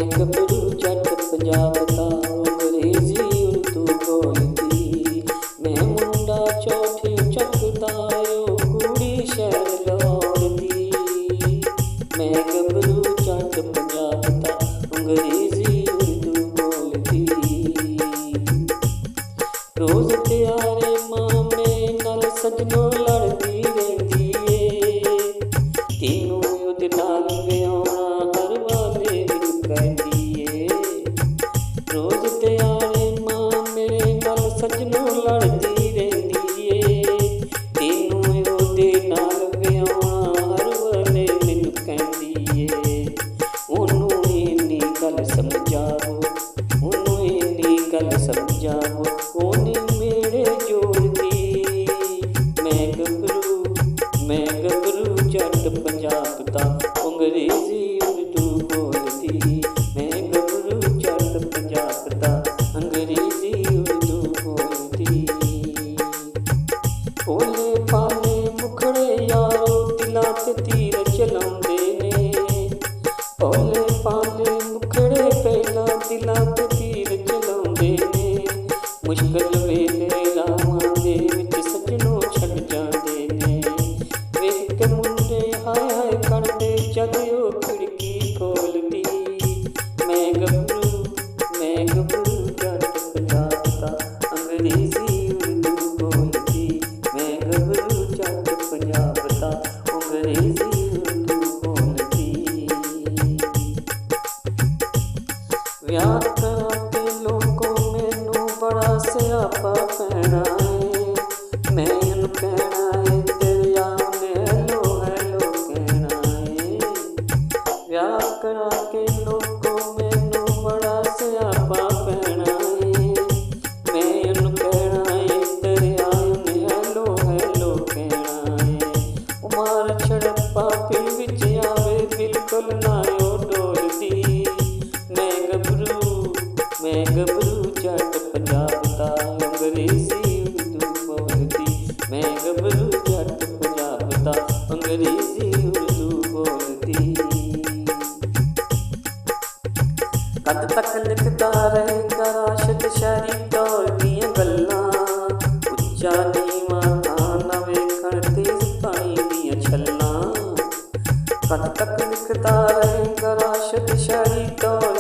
मैं गभरू जट पंजाब दा अंग्रेजी उर्दू बोलदी। मैं मुंडा चौथी चकदा ओ कुड़ी शहर लाहौर दी। मैं गभरू जट पंजाब दा अंग्रेजी उर्दू बोलदी। रोज़ प्यारे मामे नाल सजनों लड़दी रहिंदी ए। तेनू उहदे नाल विआउणा हर वाले मैनू कहंदी ए। रोज़ प्यारे मामे नाल सजनों लड़दी रहिंदी ए। तेनू उहदे नाल विआउणा हर वाले मैनू कहंदी ए। ओनू इन्नी गल समझावो, ओनू इन्नी गल समझावो, ओने मेरे जोड़दी। मैं गभरू जट पंजाब दा अंग्रेजी उर्दू बोलदी। मैं गभरू जट पंजाब दा अंग्रेजी उर्दू बोलदी। भोले भाले मुखड़े यारो दिलां ते तीर चलाउंदे ने। भोले भाले मुखड़े पहलां दिलां ते तीर चलाउंदे ने। मुश्किल वेले रावां दे विच सजनों छड्ड जांदे ने। वेख के मुंडे हाय हाय करदे जद ओ खिड़की खोलदी। मैं गभरू जट पंजाब दा अंग्रेजी उर्दू बोलदी। मैं गभरू जट पंजाब दा अंग्रेजी उर्दू बोलदी। विआह कराके लोगों मैनू बड़ा स्यापा पैना है। मैं इनू कहना है तेरे आने हैलो हैलो कहना है। विआह कराके लोगों मैनू बड़ा स्यापा पैना है। मैं इनू कहना है तेरे आने हैलो हैलो कहना है। उमार छड़प्पा पिल विच आवे बिल्कुल ना ओ डोलदी। मैं गभरू जट पंजाब दा अंग्रेजी उर्दू बोलदी। मैं गभरू जट पंजाब दा अंग्रेजी उर्दू बोलदी। कद तक लिखदा रहेगा राशिद शायरी दौर दियां गल्लां। उच्चा नीवां थां ना वेखण तेज पानी दियां छल्लां। कद तक लिखदा रहेगा राशिद शायरी दौर